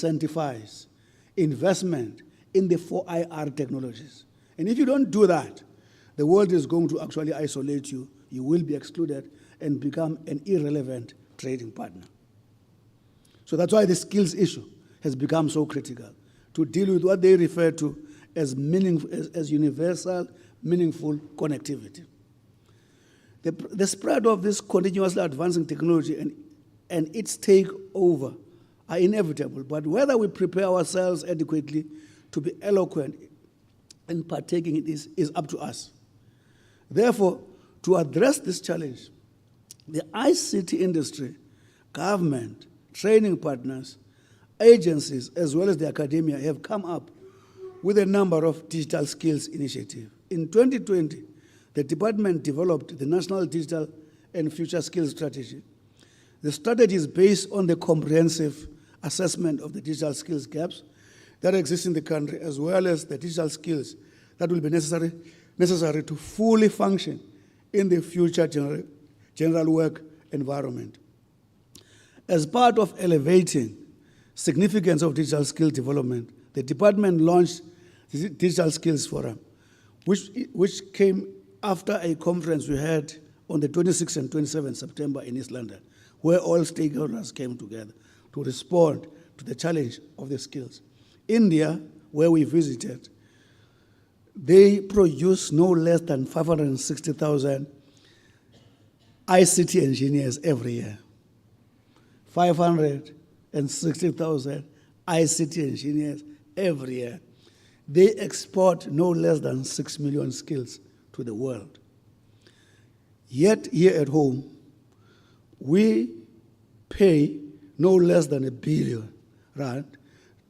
incentivize investment in the 4IR technologies. And if you don't do that, the world is going to actually isolate you. You will be excluded and become an irrelevant trading partner. So that's why the skills issue has become so critical, to deal with what they refer to as universal, meaningful connectivity. The spread of this continuously advancing technology and its takeover are inevitable, but whether we prepare ourselves adequately to be eloquent in partaking in this is up to us. Therefore, to address this challenge, the ICT industry, government, training partners, agencies, as well as the academia have come up with a number of digital skills initiatives. In 2020, the department developed the National Digital and Future Skills Strategy. The strategy is based on the comprehensive assessment of the digital skills gaps that exist in the country, as well as the digital skills that will be necessary to fully function in the future general work environment. As part of elevating significance of digital skill development, the department launched the Digital Skills Forum, which came after a conference we had on the 26th and 27th September in East London, where all stakeholders came together to respond to the challenge of the skills. India, where we visited, they produce no less than 560,000 ICT engineers every year. 560,000 ICT engineers every year. They export no less than 6 million skills to the world. Yet here at home, we pay no less than R1 billion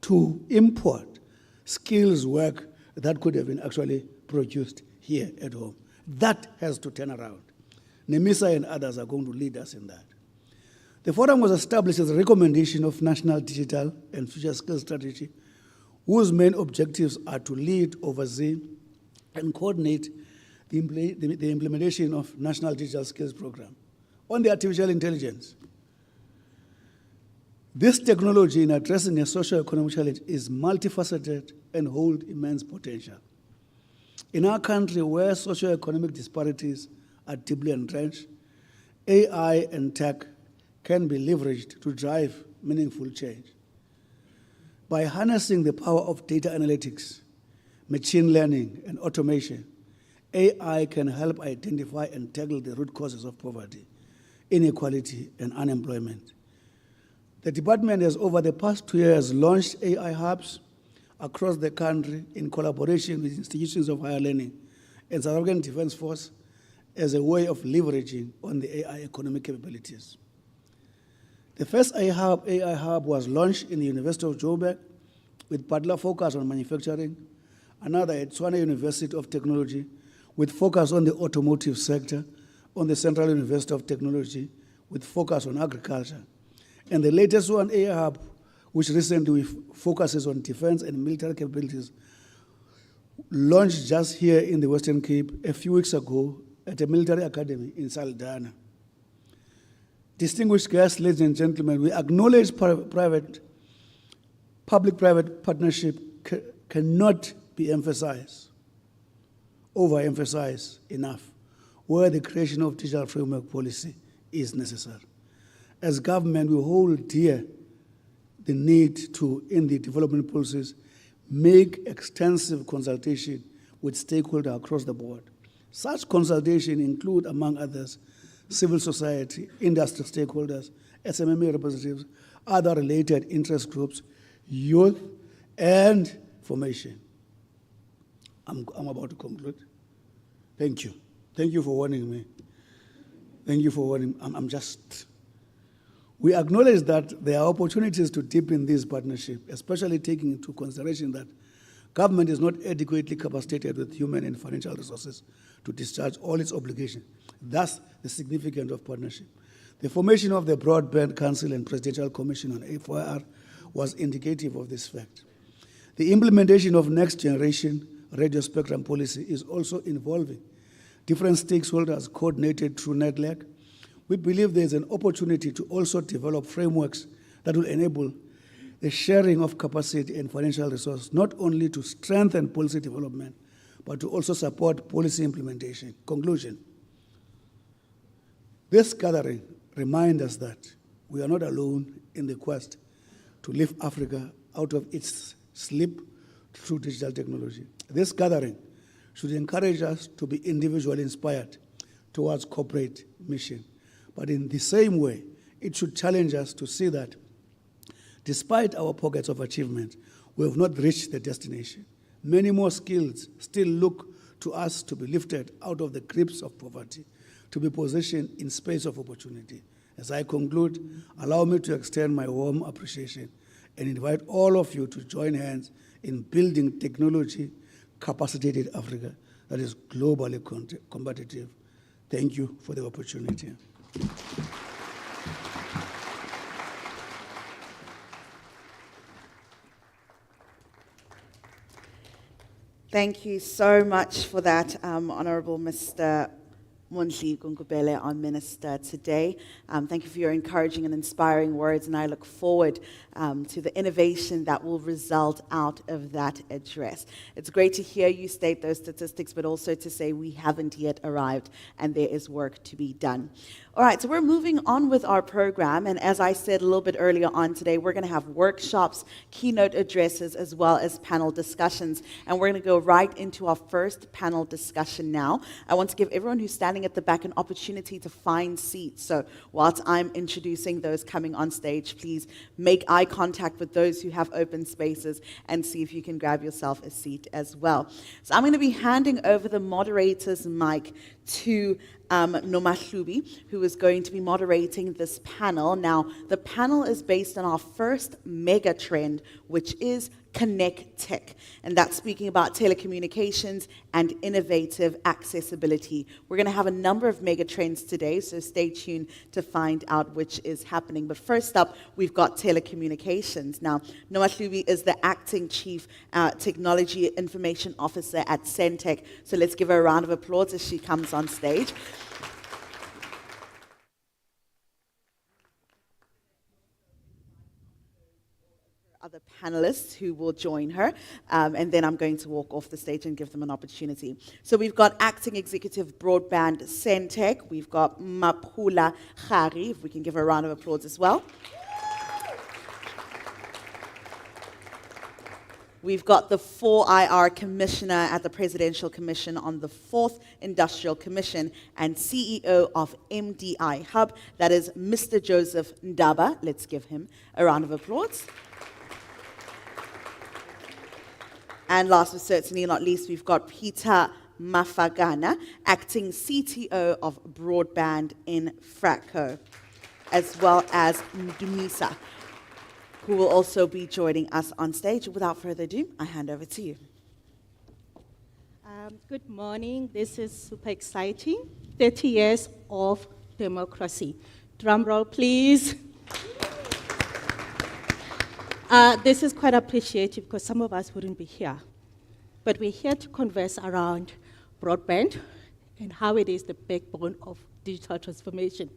to import skills work that could have been actually produced here at home. That has to turn around. Nemisa and others are going to lead us in that. The forum was established as a recommendation of National Digital and Future Skills Strategy, whose main objectives are to lead, oversee, and coordinate the implementation of National Digital Skills Program. On the artificial intelligence, this technology in addressing a socio-economic challenge is multifaceted and holds immense potential. In our country, where socio-economic disparities are deeply entrenched, AI and tech can be leveraged to drive meaningful change. By harnessing the power of data analytics, machine learning, and automation, AI can help identify and tackle the root causes of poverty, inequality, and unemployment. The department has, over the past 2 years, launched AI hubs across the country in collaboration with institutions of higher learning and South African Defence Force as a way of leveraging on the AI economic capabilities. The first AI hub was launched in the University of Joburg with particular focus on manufacturing, another at Tshwane University of Technology with focus on the automotive sector, on the Central University of Technology with focus on agriculture. And the latest one, AI hub, which recently focuses on defense and military capabilities, launched just here in the Western Cape a few weeks ago at a military academy in Saldanha. Distinguished guests, ladies and gentlemen, we acknowledge public-private partnership cannot be overemphasized enough, where the creation of digital framework policy is necessary. As government, we hold dear the need to, in the development process, make extensive consultation with stakeholders across the board. Such consultation include, among others, civil society, industry stakeholders, SMME representatives, other related interest groups, youth, and formation. I'm about to conclude. Thank you. Thank you for warning me. Thank you for warning. We acknowledge that there are opportunities to deepen this partnership, especially taking into consideration that government is not adequately capacitated with human and financial resources to discharge all its obligations. Thus, the significance of partnership. The formation of the Broadband Council and Presidential Commission on A4R was indicative of this fact. The implementation of next generation radio spectrum policy is also involving different stakeholders coordinated through NETLAC. We believe there is an opportunity to also develop frameworks that will enable the sharing of capacity and financial resources, not only to strengthen policy development, but to also support policy implementation. Conclusion. This gathering reminds us that we are not alone in the quest to lift Africa out of its sleep through digital technology. This gathering should encourage us to be individually inspired towards corporate mission. But in the same way, it should challenge us to see that despite our pockets of achievement, we have not reached the destination. Many more skills still look to us to be lifted out of the grips of poverty, to be positioned in space of opportunity. As I conclude, allow me to extend my warm appreciation and invite all of you to join hands in building technology-capacitated Africa that is globally competitive. Thank you for the opportunity. Thank you so much for that, Honourable Mr. Mondli Gungubele, our Minister today. Thank you for your encouraging and inspiring words, and I look forward to the innovation that will result out of that address. It's great to hear you state those statistics, but also to say we haven't yet arrived and there is work to be done. All right, so we're moving on with our program, and as I said a little bit earlier on today, we're going to have workshops, keynote addresses, as well as panel discussions, and we're going to go right into our first panel discussion now. I want to give everyone who's standing at the back an opportunity to find seats, so whilst I'm introducing those coming on stage, please make eye contact with those who have open spaces and see if you can grab yourself a seat as well. So I'm going to be handing over the moderator's mic to Nomahlubi, who is going to be moderating this panel. Now, the panel is based on our first mega trend, which is Connect Tech, and that's speaking about telecommunications and innovative accessibility. We're going to have a number of mega trends today, so stay tuned to find out which is happening. But first up, we've got telecommunications. Now, Nomahlubi is the acting Chief Technology Information Officer at Centec, so let's give her a round of applause as she comes on stage. Other panelists who will join her, and then I'm going to walk off the stage and give them an opportunity. So we've got Acting Executive Broadband Centec, we've got Mapula Khari, if we can give her a round of applause as well. We've got the 4IR Commissioner at the Presidential Commission on the 4th Industrial Commission and CEO of MDI Hub, that is Mr. Joseph Ndaba. Let's give him a round of applause. And last but certainly not least, we've got Peter Mafagana, acting CTO of Broadband in Fratco, as well as Ndumisa, who will also be joining us on stage. Without further ado, I hand over to you. Good morning. This is super exciting. 30 years of democracy. Drum roll, please. This is quite appreciative because some of us wouldn't be here. But we're here to converse around broadband and how it is the backbone of digital transformation.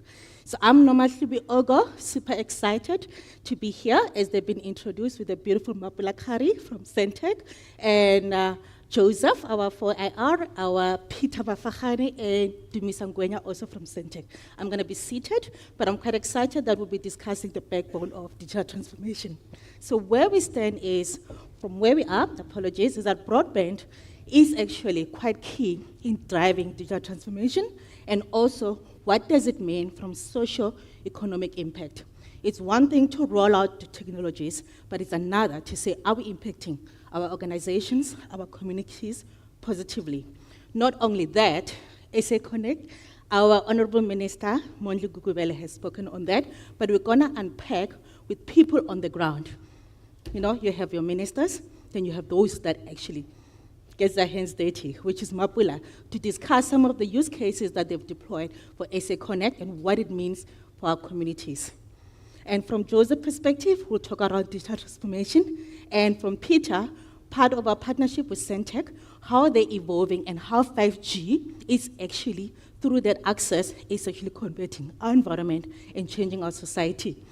So I'm Nomahlubi Ogo, super excited to be here as they've been introduced with the beautiful Mapula Khari from Centec, and Joseph, our 4IR, our Peter Mafagane, and Dumisa Ngwenya, also from Centec. I'm going to be seated, but I'm quite excited that we'll be discussing the backbone of digital transformation. So where we stand is, from where we are, apologies, is that broadband is actually quite key in driving digital transformation, and also what does it mean from socio-economic impact. It's one thing to roll out the technologies, but it's another to say, are we impacting our organizations, our communities positively? Not only that, SA Connect, our Honorable Minister, Mondli Gungubele, has spoken on that, but we're gonna unpack with people on the ground. You know, you have your ministers, then you have those that actually get their hands dirty, which is Mapula, to discuss some of the use cases that they've deployed for SA Connect and what it means for our communities. And from Joseph's perspective, we'll talk about digital transformation. And from Peter, part of our partnership with Centec, how they're evolving and how 5G is actually, through that access, is actually converting our environment and changing our society.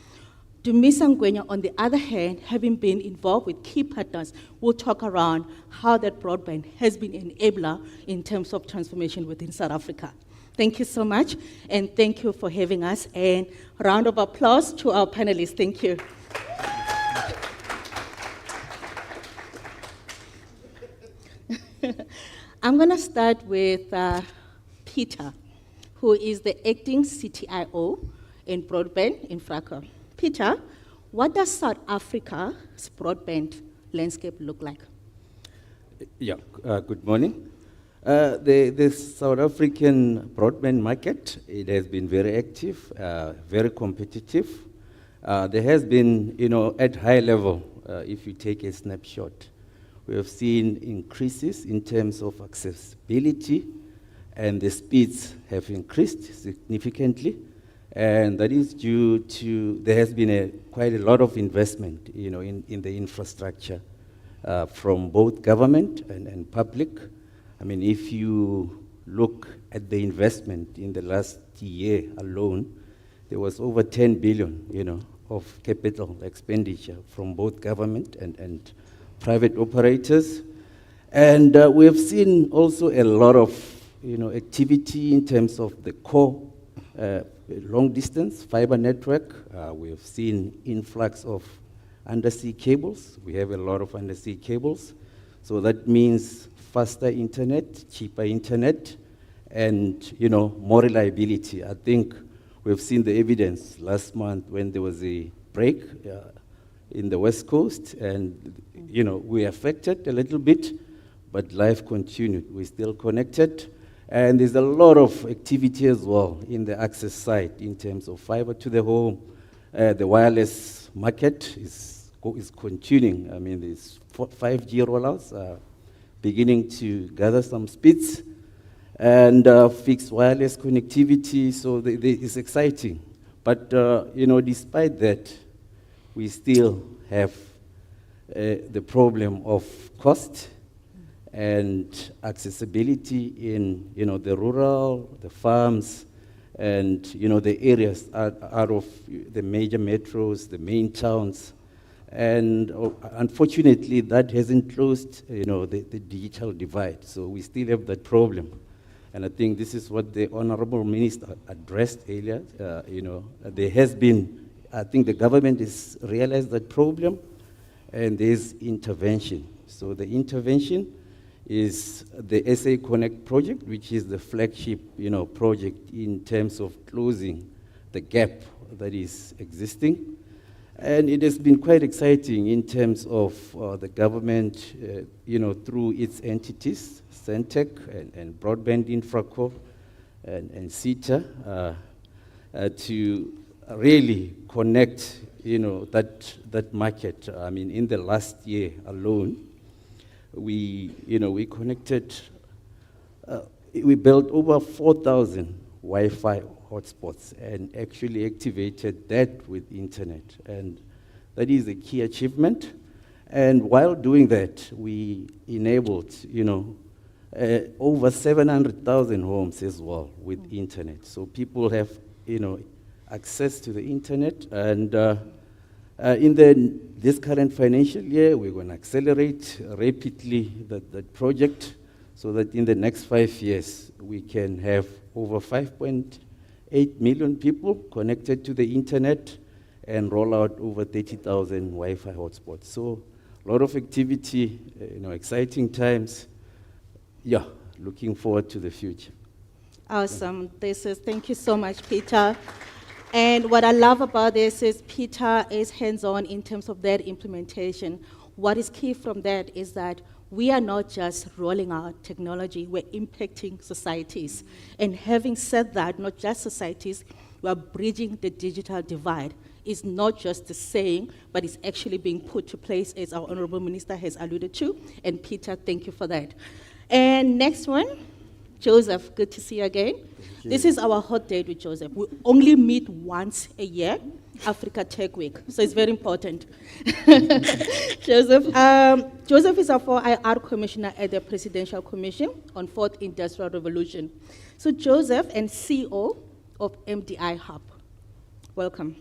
Dumisa Ngwenya, on the other hand, having been involved with key partners, will talk around how that broadband has been an enabler in terms of transformation within South Africa. Thank you so much, and thank you for having us. And a round of applause to our panelists. Thank you. I'm going to start with Peter, who is the acting CTIO in broadband in FRACO. Peter, what does South Africa's broadband landscape look like? Yeah, good morning. The South African broadband market, it has been very active, very competitive. There has been, at high level, if you take a snapshot, we have seen increases in terms of accessibility, and the speeds have increased significantly. And that is due to, there has been quite a lot of investment, in the infrastructure from both government and public. I mean, if you look at the investment in the last year alone, there was over 10 billion, of capital expenditure from both government and private operators. And we have seen also a lot of, activity in terms of the core long distance fiber network. We have seen influx of undersea cables. We have a lot of undersea cables. So that means faster internet, cheaper internet, and more reliability. I think we've seen the evidence last month when there was a break in the West Coast, and we affected a little bit, but life continued. We're still connected. And there's a lot of activity as well in the access side in terms of fiber to the home. The wireless market is continuing. I mean, there's 5G rollouts beginning to gather some speeds, and fixed wireless connectivity, so it's exciting. But, despite that, we still have the problem of cost and accessibility in, the rural, the farms, and, the areas out of the major metros, the main towns. And unfortunately, that hasn't closed, the digital divide. So we still have that problem. And I think this is what the Honorable Minister addressed earlier. There has been, I think the government has realized that problem, and there's intervention. So the intervention is the SA Connect project, which is the flagship, project in terms of closing the gap that is existing. And it has been quite exciting in terms of the government, through its entities, Centec and Broadband Infraco and CETA, to really connect, that market. I mean, in the last year alone, we connected, we built over 4,000 Wi-Fi hotspots and actually activated that with internet. And that is a key achievement. And while doing that, we enabled, over 700,000 homes as well with internet. So people have, access to the internet. And in this current financial year, we're going to accelerate rapidly that project so that in the next 5 years, we can have over 5.8 million people connected to the internet and roll out over 30,000 Wi-Fi hotspots. So a lot of activity, exciting times. Yeah, looking forward to the future. Awesome. Thank you so much, Peter. And what I love about this is Peter is hands-on in terms of that implementation. What is key from that is that we are not just rolling out technology, we're impacting societies. And having said that, not just societies, we're bridging the digital divide. It's not just the saying, but it's actually being put to place, as our Honorable Minister has alluded to. And Peter, thank you for that. And next one, Joseph, good to see you again. This is our hot date with Joseph. We only meet once a year, Africa Tech Week, so it's very important. Joseph is our 4IR Commissioner at the Presidential Commission on Fourth Industrial Revolution. So Joseph and CEO of MDI Hub, welcome.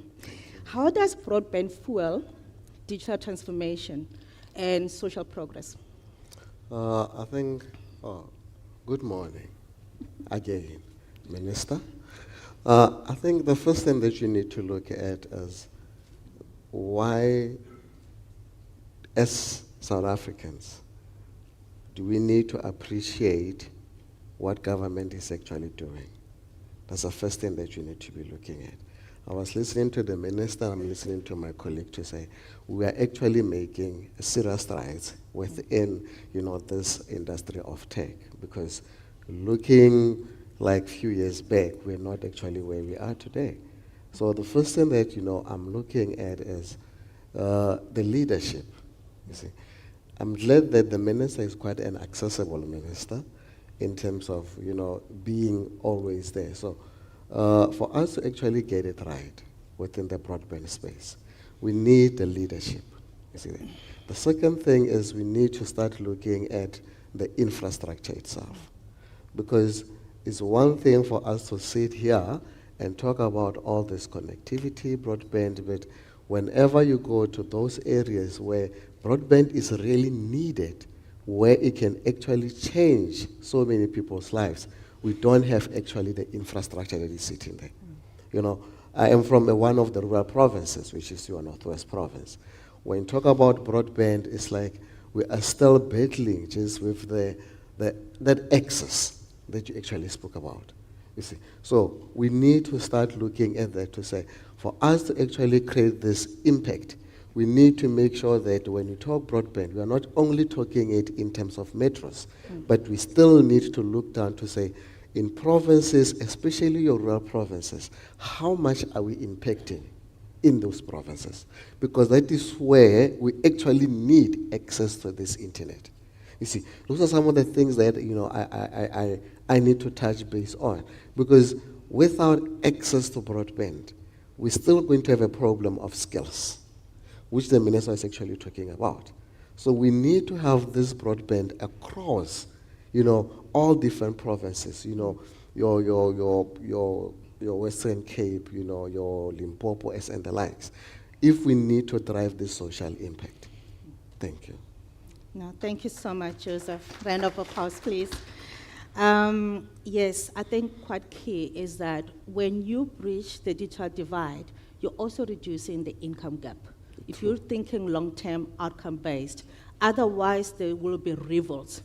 How does broadband fuel digital transformation and social progress? I think, good morning again, Minister. I think the first thing that you need to look at is why, as South Africans, do we need to appreciate what government is actually doing? That's the first thing that you need to be looking at. I was listening to the minister, I'm listening to my colleague to say, we are actually making serious strides within, this industry of tech, because looking like a few years back, we're not actually where we are today. So the first thing that, I'm looking at is the leadership, you see. I'm glad that the minister is quite an accessible minister in terms of, being always there. So for us to actually get it right within the broadband space, we need the leadership, you see that. The second thing is we need to start looking at the infrastructure itself, because it's one thing for us to sit here and talk about all this connectivity, broadband, but whenever you go to those areas where broadband is really needed, where it can actually change so many people's lives, we don't have actually the infrastructure that is sitting there. I am from one of the rural provinces, which is your Northwest Province. When you talk about broadband, it's like we are still battling just with that access that you actually spoke about. You see, so we need to start looking at that to say, for us to actually create this impact, we need to make sure that when you talk broadband, we are not only talking it in terms of metros, but we still need to look down to say, in provinces, especially your rural provinces, how much are we impacting in those provinces? Because that is where we actually need access to this internet. You see, those are some of the things that I need to touch base on, because without access to broadband, we're still going to have a problem of skills, which the minister is actually talking about. So we need to have this broadband across, all different provinces. Your Western Cape, your Limpopo, and the likes, if we need to drive this social impact. Thank you. No, thank you so much, Joseph. Round of applause, please. Yes, I think quite key is that when you bridge the digital divide, you're also reducing the income gap. If you're thinking long-term outcome-based, otherwise there will be revolts.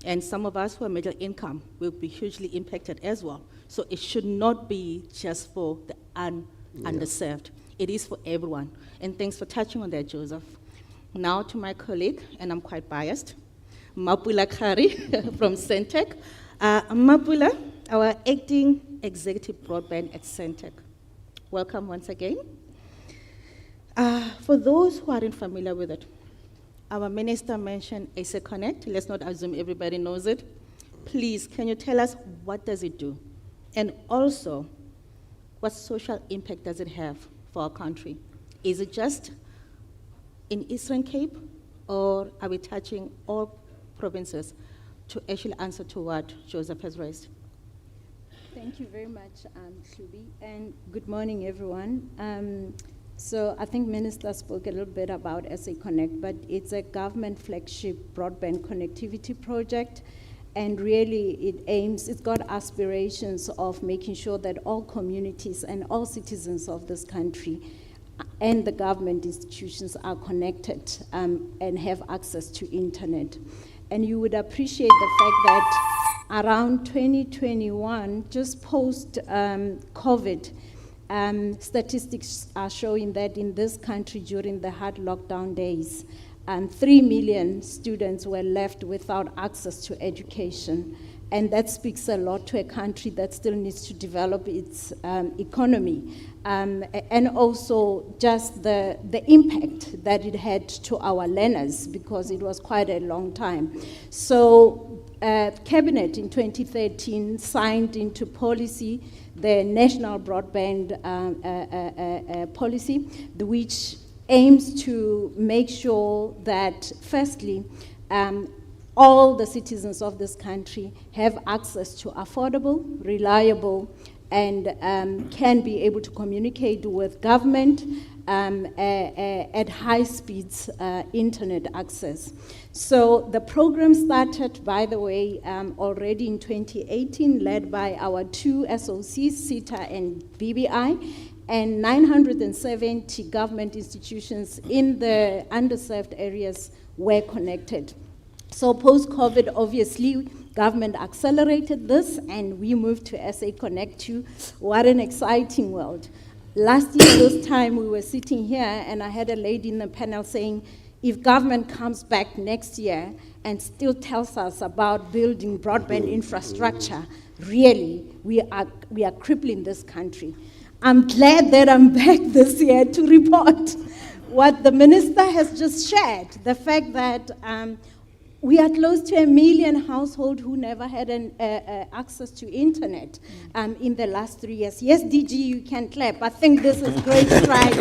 And some of us who are middle income will be hugely impacted as well. So it should not be just for the underserved. It is for everyone. And thanks for touching on that, Joseph. Now to my colleague, and I'm quite biased, Mapula Kari from Centec. Mapula, our acting executive broadband at Centec. Welcome once again. For those who aren't familiar with it, our minister mentioned ASA Connect. Let's not assume everybody knows it. Please, can you tell us what does it do? And also, what social impact does it have for our country? Is it just in Eastern Cape, or are we touching all provinces to actually answer to what Joseph has raised? Thank you very much, Shubi, and good morning, everyone. So I think Minister spoke a little bit about SA Connect, but it's a government flagship broadband connectivity project, and really it's got aspirations of making sure that all communities and all citizens of this country and the government institutions are connected and have access to internet. And you would appreciate the fact that around 2021, just post-COVID, statistics are showing that in this country during the hard lockdown days, 3 million students were left without access to education. And that speaks a lot to a country that still needs to develop its economy. And also just the impact that it had to our learners, because it was quite a long time. So Cabinet in 2013 signed into policy the National Broadband Policy, which aims to make sure that, firstly, all the citizens of this country have access to affordable, reliable, and can be able to communicate with government at high speeds internet access. So the program started, by the way, already in 2018, led by our two SOCs, CETA and BBI, and 970 government institutions in the underserved areas were connected. So post-COVID, obviously, government accelerated this, and we moved to SA Connect 2. What an exciting world. Last year, this time, we were sitting here, and I had a lady in the panel saying, if government comes back next year and still tells us about building broadband infrastructure, really, we are crippling this country. I'm glad that I'm back this year to report what the minister has just shared, the fact that we are close to 1 million households who never had access to internet in the last 3 years. Yes, DG, you can clap. I think this is great stride.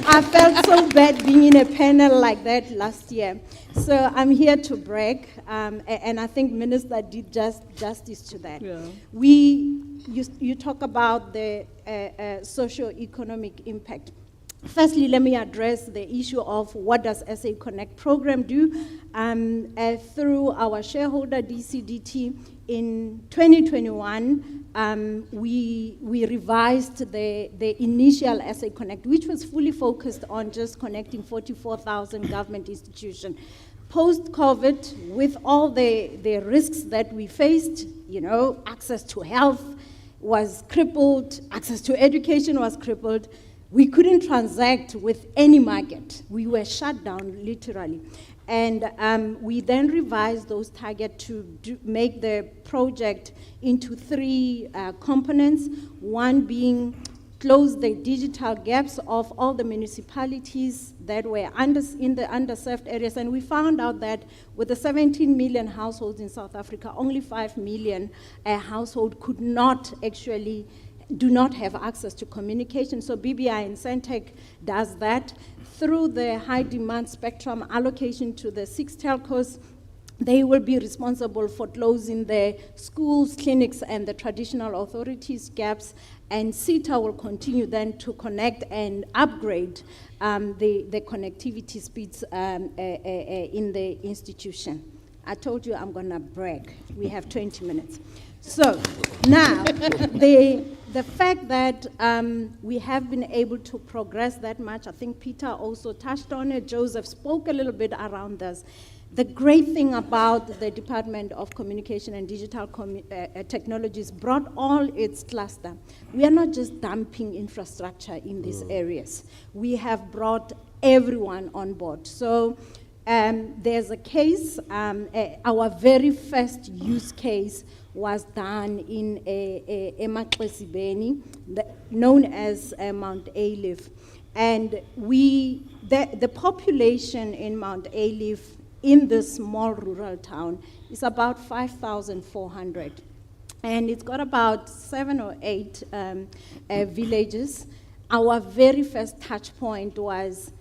I felt so bad being in a panel like that last year. So I'm here to brag, and I think Minister did justice to that. Yeah. You talk about the socio-economic impact. Firstly, let me address the issue of what does SA Connect program do. Through our shareholder DCDT in 2021, we revised the initial SA Connect, which was fully focused on just connecting 44,000 government institutions. Post-COVID, with all the risks that we faced, access to health was crippled, access to education was crippled. We couldn't transact with any market. We were shut down, literally. And we then revised those targets to make the project into 3 components, one being close the digital gaps of all the municipalities that were in the underserved areas. And we found out that with the 17 million households in South Africa, only 5 million households do not have access to communication. So BBI and Centec does that through the high demand spectrum allocation to the 6 telcos. They will be responsible for closing the schools, clinics, and the traditional authorities gaps, and CETA will continue then to connect and upgrade the connectivity speeds in the institution. I told you I'm gonna brag. We have 20 minutes. So now, the fact that we have been able to progress that much, I think Peter also touched on it, Joseph spoke a little bit around this. The great thing about the Department of Communication and Digital Technologies brought all its cluster. We are not just dumping infrastructure in these areas. We have brought everyone on board. So there's a case, our very first use case was done in Emaxesibeni, known as Mount Alief. And the population in Mount Alief in this small rural town is about 5,400. And it's got about 7 or 8 villages. Our very first touch point was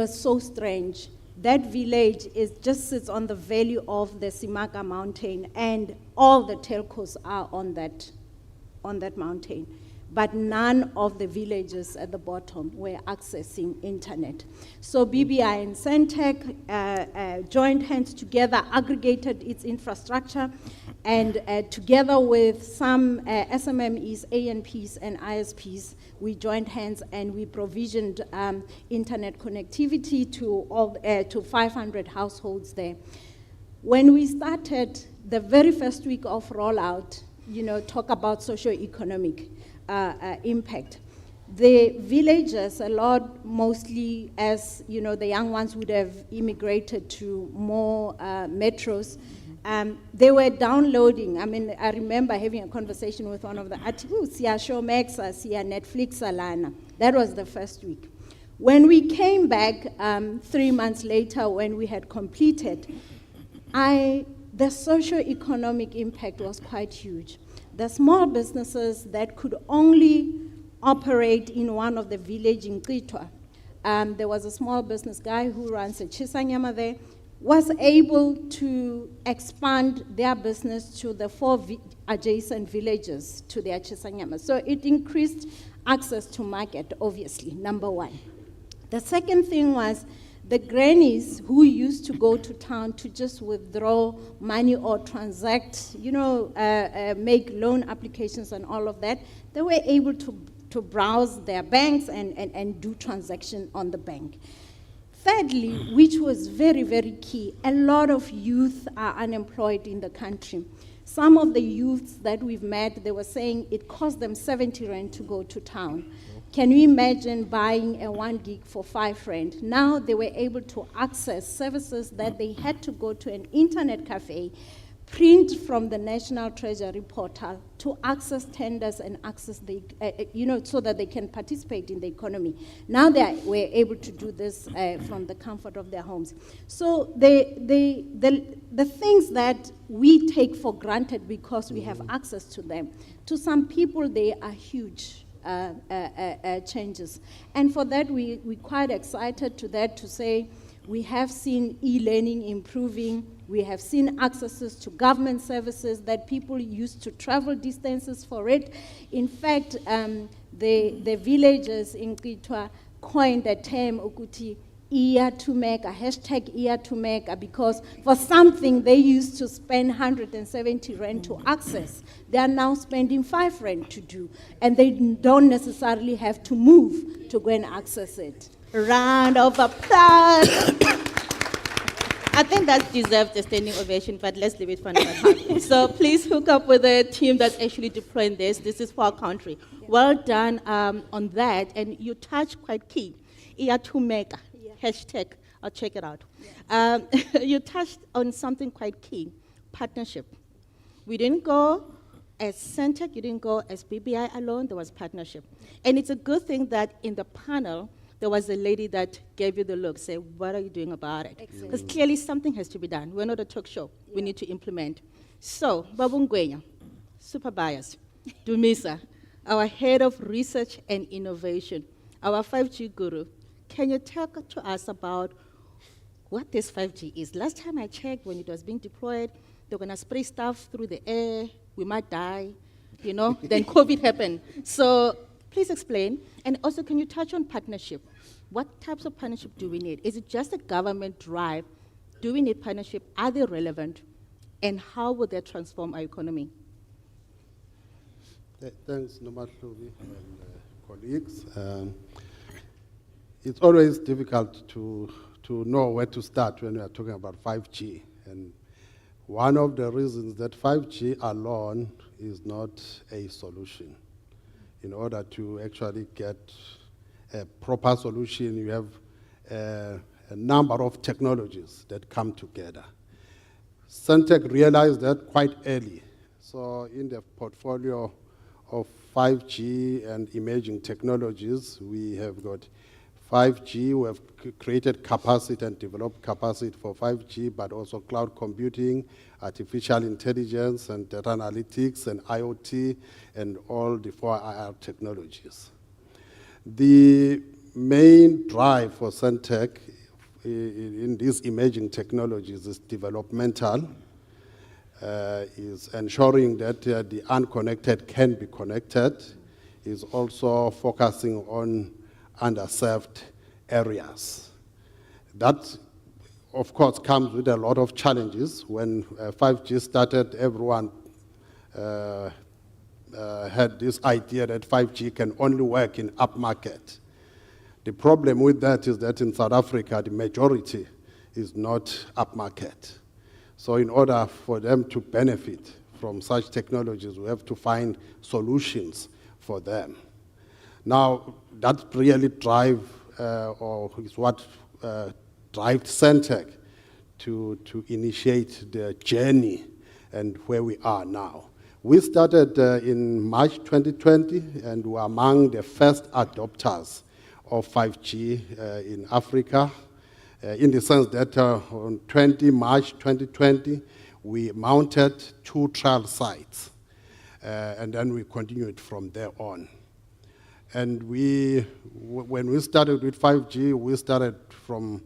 so strange. That village just sits on the valley of the Simaka mountain, and all the telcos are on that mountain. But none of the villages at the bottom were accessing internet. So BBI and Centec joined hands together, aggregated its infrastructure, and together with some SMMEs, ANPs, and ISPs, we joined hands and we provisioned internet connectivity to 500 households there. When we started the very first week of rollout, talk about socio-economic impact. The villagers, mostly as the young ones would have immigrated to more metros, they were downloading. I mean, I remember having a conversation with one of the Siya Showmax, Siya Netflix, Alana. That was the first week. When we came back 3 months later, when we had completed, the socio-economic impact was quite huge. The small businesses that could only operate in one of the village in Qitwa. There was a small business guy who runs a chisanyama there. was able to expand their business to the four adjacent villages to their Chisanyama. So it increased access to market, obviously, number one. The second thing was the grannies who used to go to town to just withdraw money or transact, make loan applications and all of that, they were able to browse their banks and do transactions on the bank. Thirdly, which was very, very key, a lot of youth are unemployed in the country. Some of the youths that we've met, they were saying it cost them 70 rand to go to town. Can you imagine buying a 1 gig for 5 rand? Now they were able to access services that they had to go to an internet cafe, print from the National Treasury portal to access tenders and access the, so that they can participate in the economy. Now they were able to do this from the comfort of their homes. So the things that we take for granted because we have access to them, to some people they are huge changes. And for that we're quite excited to say we have seen e-learning improving. We have seen accesses to government services that people used to travel distances for it. In fact, the villagers in Kitwa coined the term Ukuti Iya to Meka, hashtag Iya to Meka, because for something they used to spend 170 rand to access, they are now spending 5 rand to do, and they don't necessarily have to move to go and access it. Round of applause. I think that deserves a standing ovation, but let's leave it for another time. So please hook up with the team that's actually deploying this. This is for our country. Yeah. Well done on that, and you touched quite key. Iatumeka, hashtag, I'll check it out. Yeah. You touched on something quite key, partnership. We didn't go as Centec, you didn't go as BBI alone, there was partnership. And it's a good thing that in the panel, there was a lady that gave you the look, say, what are you doing about it? Because clearly something has to be done. We're not a talk show. Yeah. We need to implement. So, Babungwenya, super biased, Dumisa, our head of research and innovation, our 5G guru, can you talk to us about what this 5G is? Last time I checked, when it was being deployed, they were going to spray stuff through the air, we might die, then COVID happened. So please explain. And also, can you touch on partnership? What types of partnership do we need? Is it just a government drive? Do we need partnership? Are they relevant? And how will they transform our economy? Thanks, Nomatlubi and colleagues. It's always difficult to know where to start when we are talking about 5G. And one of the reasons that 5G alone is not a solution. In order to actually get a proper solution, you have a number of technologies that come together. Centec realized that quite early. So in the portfolio of 5G and emerging technologies, we have got 5G, we have created capacity and developed capacity for 5G, but also cloud computing, artificial intelligence, and data analytics, and IoT, and all the 4IR technologies. The main drive for Centec in these emerging technologies is developmental, is ensuring that the unconnected can be connected, is also focusing on underserved areas. That, of course, comes with a lot of challenges. When 5G started, everyone had this idea that 5G can only work in upmarket. The problem with that is that in South Africa, the majority is not upmarket. So in order for them to benefit from such technologies, we have to find solutions for them. Now, that really drive, or is what drives Centec to initiate the journey and where we are now. We started in March 2020, and were among the first adopters of 5G in Africa, in the sense that on 20 March 2020, we mounted 2 trial sites, and then we continued from there on. And when we started with 5G, we started from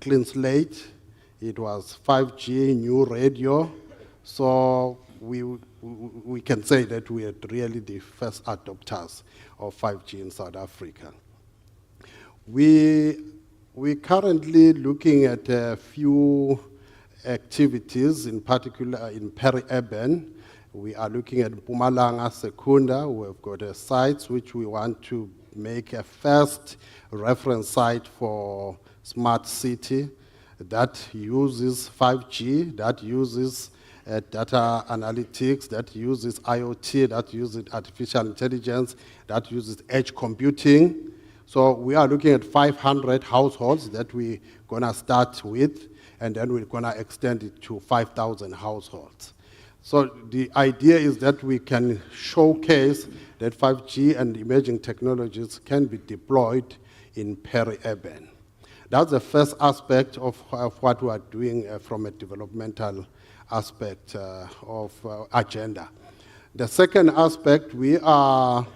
clean slate It was 5G, new radio. So we can say that we are really the first adopters of 5G in South Africa. We currently looking at a few activities, in particular in peri-urban. We are looking at Mpumalanga, Secunda. We've got a site which we want to make a first reference site for smart city that uses 5G, that uses data analytics, that uses IoT, that uses artificial intelligence, that uses edge computing. So we are looking at 500 households that we're going to start with, and then we're going to extend it to 5,000 households. So the idea is that we can showcase that 5G and emerging technologies can be deployed in peri-urban. That's the first aspect of what we are doing from a developmental aspect of agenda. The second aspect, we are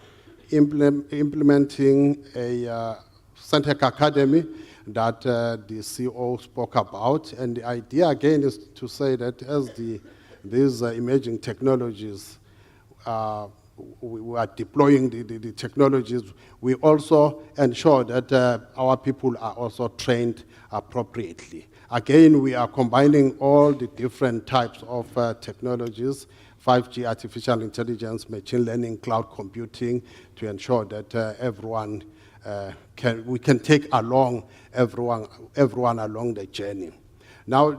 implementing a Centec Academy that the CEO spoke about. And the idea, again, is to say that as these emerging technologies, we are deploying the technologies, we also ensure that our people are also trained appropriately. Again, we are combining all the different types of technologies, 5G, artificial intelligence, machine learning, cloud computing, to ensure that everyone we can take along everyone along the journey. Now,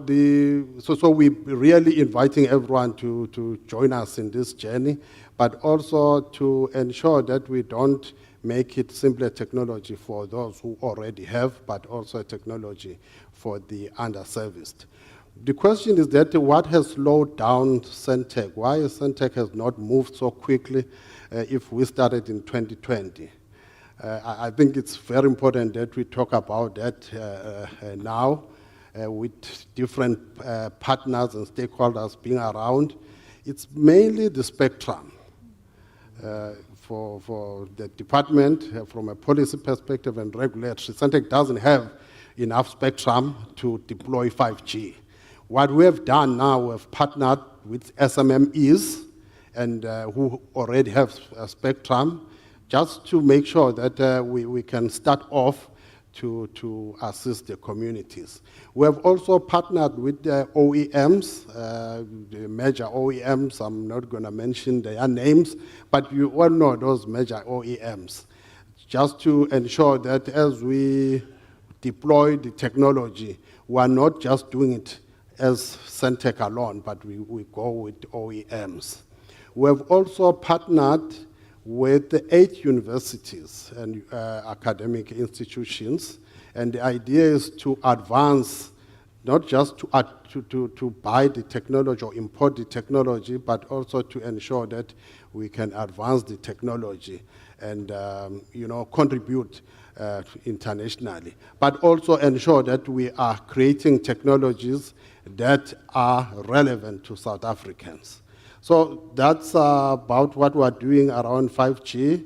so we're really inviting everyone to join us in this journey, but also to ensure that we don't make it simply a technology for those who already have, but also a technology for the underserviced. The question is that what has slowed down Centec? Why Centec has not moved so quickly if we started in 2020? I think it's very important that we talk about that now with different partners and stakeholders being around. It's mainly the spectrum. For the department, from a policy perspective and regulatory, Centec doesn't have enough spectrum to deploy 5G. What we have done now, we've partnered with SMMEs and who already have a spectrum, just to make sure that we can start off to assist the communities. We have also partnered with the OEMs, the major OEMs. I'm not going to mention their names, but you all know those major OEMs, just to ensure that as we deploy the technology, we are not just doing it as Centec alone, but we go with OEMs. We have also partnered with the 8 universities and academic institutions, and the idea is to advance, not just to buy the technology or import the technology, but also to ensure that we can advance the technology and contribute internationally, but also ensure that we are creating technologies that are relevant to South Africans. So that's about what we're doing around 5G.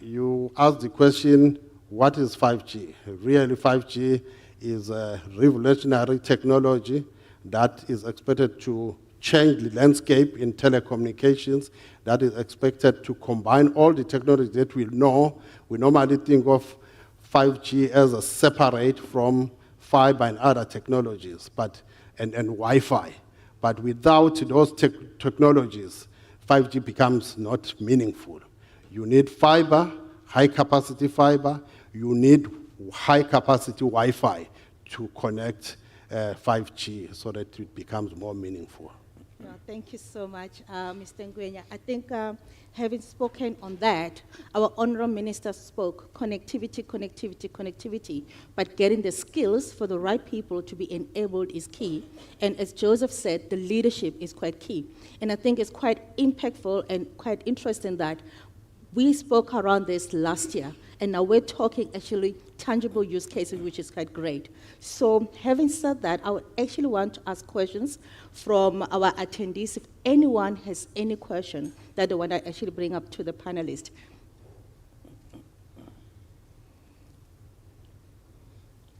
You asked the question, what is 5G? Really, 5G is a revolutionary technology that is expected to change the landscape in telecommunications, that is expected to combine all the technologies that we know. We normally think of 5G as a separate from fiber and other technologies, and Wi-Fi. But without those technologies, 5G becomes not meaningful. You need fiber, high-capacity fiber. You need high-capacity Wi-Fi to connect 5G so that it becomes more meaningful. Yeah, thank you so much, Mr. Ngwenya. I think having spoken on that, our Honourable Minister spoke connectivity, connectivity, connectivity, but getting the skills for the right people to be enabled is key. And as Joseph said, the leadership is quite key. And I think it's quite impactful and quite interesting that we spoke around this last year, and now we're talking actually tangible use cases, which is quite great. So having said that, I would actually want to ask questions from our attendees. If anyone has any question that they want to actually bring up to the panelists.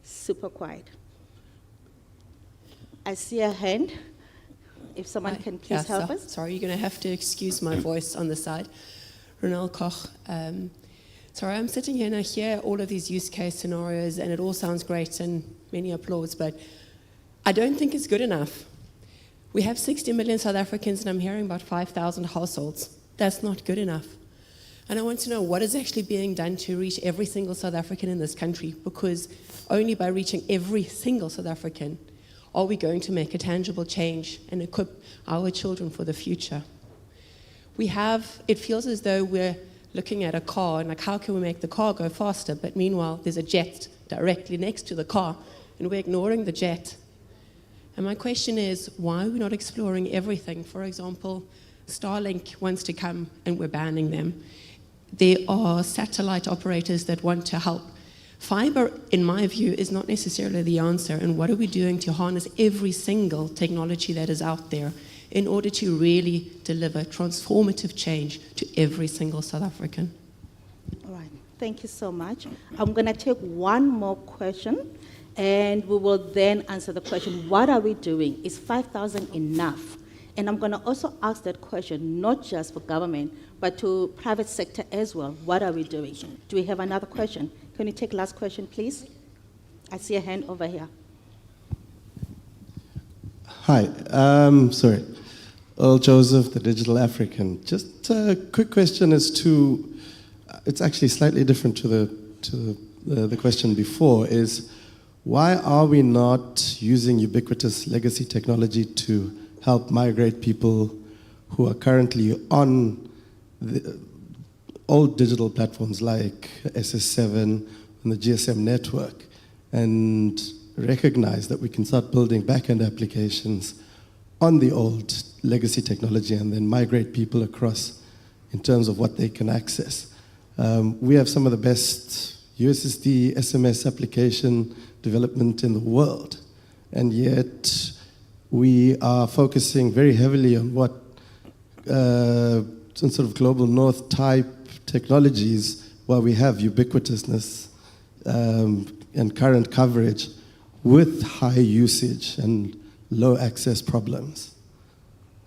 Super quiet. I see a hand. If someone can please help us. Sorry, you're going to have to excuse my voice on the side. Ronald Koch. Sorry, I'm sitting here and I hear all of these use case scenarios and it all sounds great and many applause, but I don't think it's good enough. We have 60 million South Africans and I'm hearing about 5,000 households. That's not good enough. And I want to know what is actually being done to reach every single South African in this country, because only by reaching every single South African are we going to make a tangible change and equip our children for the future. It feels as though we're looking at a car and like, how can we make the car go faster? But meanwhile, there's a jet directly next to the car and we're ignoring the jet. And my question is, why are we not exploring everything? For example, Starlink wants to come and we're banning them. There are satellite operators that want to help. Fiber, in my view, is not necessarily the answer. And what are we doing to harness every single technology that is out there in order to really deliver transformative change to every single South African? All right, thank you so much. I'm going to take one more question, and we will then answer the question, what are we doing? Is 5,000 enough? And I'm going to also ask that question, not just for government, but to private sector as well. What are we doing? Do we have another question? Can you take last question, please? I see a hand over here. Hi, sorry. Earl Joseph, the Digital African. Just a quick question as to, it's actually slightly different to the question before, is why are we not using ubiquitous legacy technology to help migrate people who are currently on the old digital platforms like SS7 and the GSM network, and recognize that we can start building back-end applications on the old legacy technology and then migrate people across in terms of what they can access. We have some of the best USSD SMS application development in the world, and yet we are focusing very heavily on what some sort of global north type technologies, while we have ubiquitousness and current coverage with high usage and low access problems.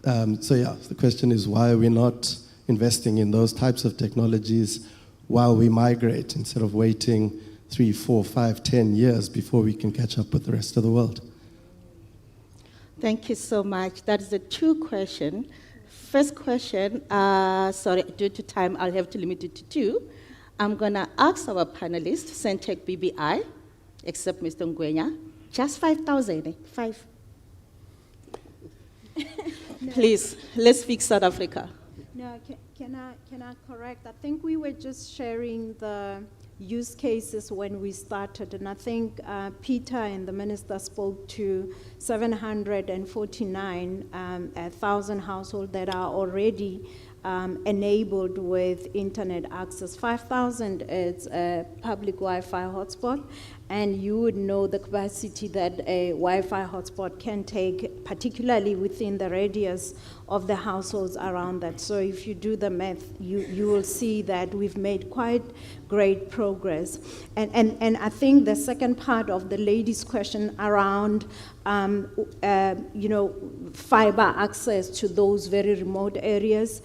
So yeah, the question is, why are we not investing in those types of technologies while we migrate, instead of waiting 3, 4, 5, 10 years before we can catch up with the rest of the world? Thank you so much. That is a two question. First question, sorry, due to time, I'll have to limit it to two. I'm going to ask our panelists, Centec BBI, except Mr. Ngwenya, just 5,000, 5. Please, let's speak South Africa. No, can I correct? I think we were just sharing the use cases when we started, and I think Peter and the minister spoke to 749,000 households that are already enabled with internet access. 5,000 is a public Wi-Fi hotspot, and you would know the capacity that a Wi-Fi hotspot can take, particularly within the radius of the households around that. So if you do the math, you will see that we've made quite great progress. And I think the second part of the lady's question around fiber access to those very remote areas.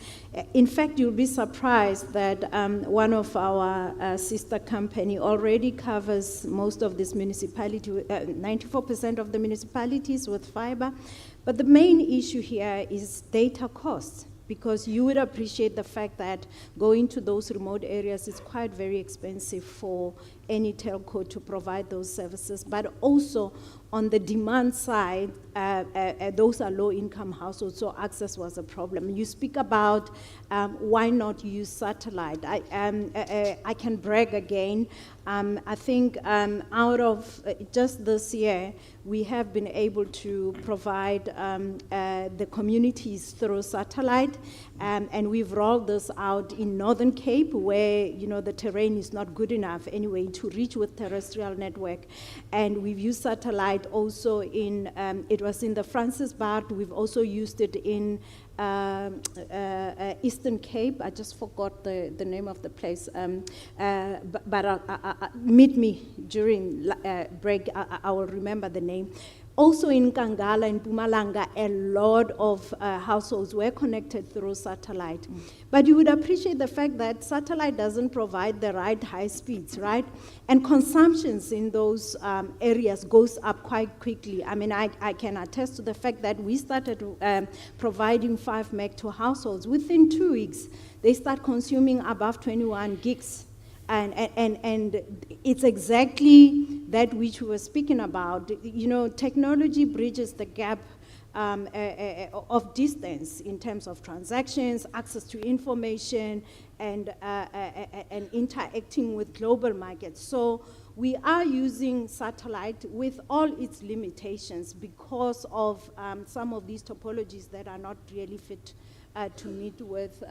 In fact, you'll be surprised that one of our sister company already covers most of this municipality, 94% of the municipalities with fiber. But the main issue here is data costs, because you would appreciate the fact that going to those remote areas is quite very expensive for any telco to provide those services. But also on the demand side, those are low-income households, so access was a problem. You speak about why not use satellite. I can brag again. I think out of just this year, we have been able to provide the communities through satellite, and we've rolled this out in Northern Cape, where the terrain is not good enough anyway to reach with terrestrial network. And we've used satellite also in, it was in the Francis Bard, we've also used it in Eastern Cape. I just forgot the name of the place, but meet me during break, I will remember the name. Also in Kangala and Pumalanga, a lot of households were connected through satellite. But you would appreciate the fact that satellite doesn't provide the right high speeds, right? And consumptions in those areas goes up quite quickly. I mean, I can attest to the fact that we started providing 5 meg to households. Within 2 weeks, they start consuming above 21 gigs. And it's exactly that which we were speaking about. You know, technology bridges the gap of distance in terms of transactions, access to information, and interacting with global markets. So we are using satellite with all its limitations because of some of these topologies that are not really fit to meet with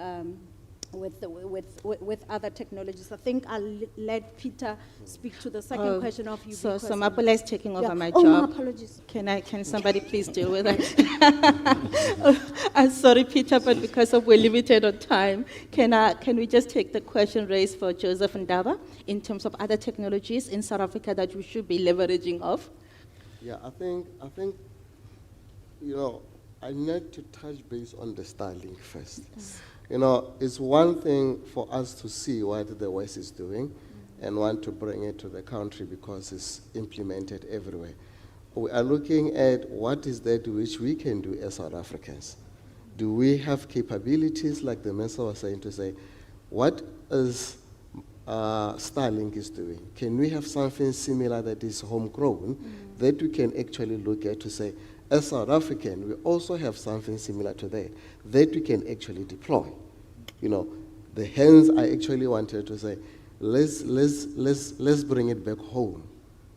other technologies. I think I'll let Peter speak to the second question of you. So Mapula is taking over my Oh, job. my apologies. Can somebody please deal with that? I'm sorry, Peter, but because we're limited on time, can we just take the question raised for Joseph Ndaba in terms of other technologies in South Africa that we should be leveraging off? Yeah, I think, you know, I need to touch base on the Starlink first. You know, it's one thing for us to see what the West is doing and want to bring it to the country because it's implemented everywhere. We are looking at what is that which we can do as South Africans. Do we have capabilities, like the minister was saying, to say, what is Starlink is doing? Can we have something similar that is homegrown that we can actually look at to say, as South African, we also have something similar to that we can actually deploy. You know, hence I actually wanted to say, let's bring it back home.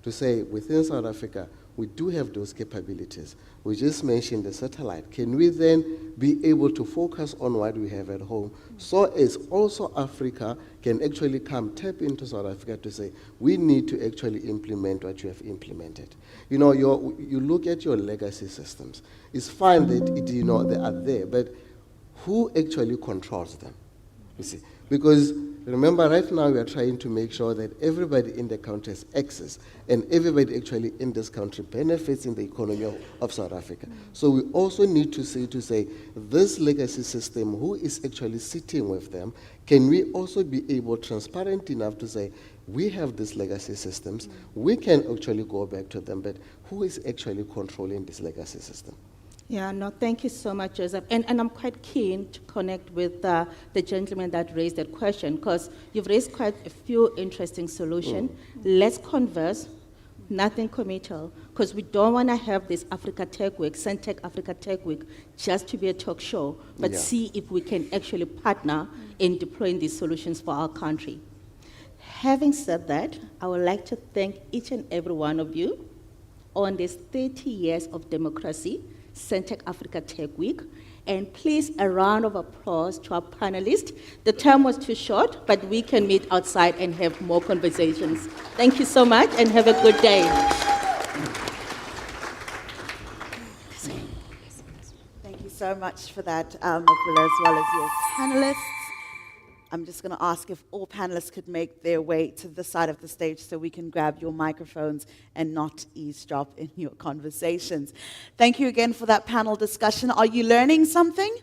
To say, within South Africa, we do have those capabilities. We just mentioned the satellite. Can we then be able to focus on what we have at home so as also Africa can actually come tap into South Africa to say, we need to actually implement what you have implemented. You know, you look at your legacy systems. It's fine that they are there, but who actually controls them? You see, because remember, right now we are trying to make sure that everybody in the country has access, and everybody actually in this country benefits in the economy of South Africa. So we also need to say, this legacy system, who is actually sitting with them? Can we also be able, transparent enough to say, we have these legacy systems, we can actually go back to them, but who is actually controlling this legacy system? Yeah, no, thank you so much, Joseph. And I'm quite keen to connect with the gentleman that raised that question, because you've raised quite a few interesting solutions. Let's converse, nothing committal, because we don't want to have this Africa Tech Week, Centec Africa Tech Week, just to be a talk show, but see if we can actually partner in deploying these solutions for our country. Having said that, I would like to thank each and every one of you on this 30 years of democracy, Centec Africa Tech Week. And please, a round of applause to our panelists. The term was too short, but we can meet outside and have more conversations. Thank you so much, and have a good day. Thank you so much for that, Mapula, as well as your panelists. I'm just going to ask if all panelists could make their way to the side of the stage so we can grab your microphones and not eavesdrop in your conversations. Thank you again for that panel discussion. Are you learning something?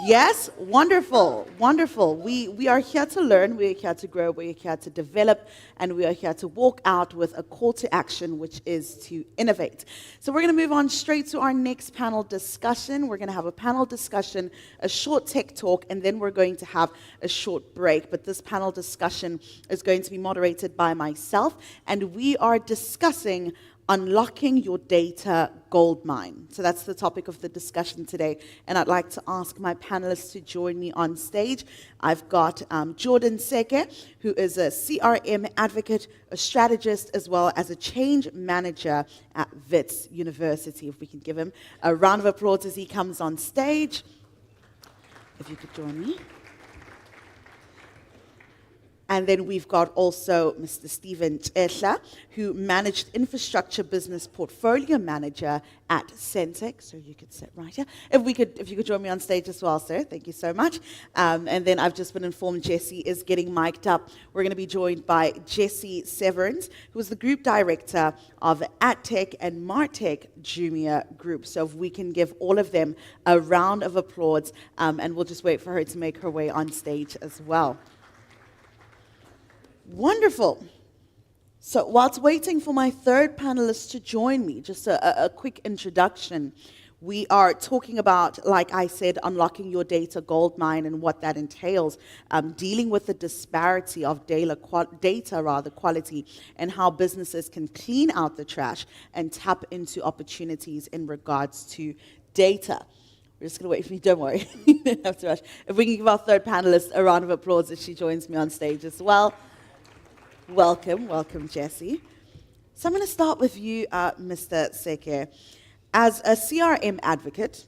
Yes? Wonderful, wonderful. We are here to learn, we are here to grow, we are here to develop, and we are here to walk out with a call to action, which is to innovate. So we're going to move on straight to our next panel discussion. We're going to have a panel discussion, a short tech talk, and then we're going to have a short break. But this panel discussion is going to be moderated by myself, and we are discussing unlocking your data goldmine. So that's the topic of the discussion today. And I'd like to ask my panelists to join me on stage. I've got Jordan Seke, who is a CRM advocate, a strategist, as well as a change manager at Wits University. If we can give him a round of applause as he comes on stage. If you could join me. And then we've got also Mr. Stephen Tehla, who managed infrastructure business portfolio manager at Centec. So you could sit right here. If you could join me on stage as well, sir. Thank you so much. And then I've just been informed Jesse is getting mic'd up. We're going to be joined by Jesse Severance, who is the group director of AdTech and Martech Jumia Group. So if we can give all of them a round of applause, and we'll just wait for her to make her way on stage as well. Wonderful. So whilst waiting for my third panelist to join me, just a quick introduction. We are talking about, like I said, unlocking your data goldmine and what that entails, dealing with the disparity of data quality and how businesses can clean out the trash and tap into opportunities in regards to data. We're just going to wait for me, don't worry. You don't have to rush. If we can give our third panelist a round of applause as she joins me on stage as well. Welcome, Jesse. So I'm going to start with you, Mr. Seke. As a CRM advocate,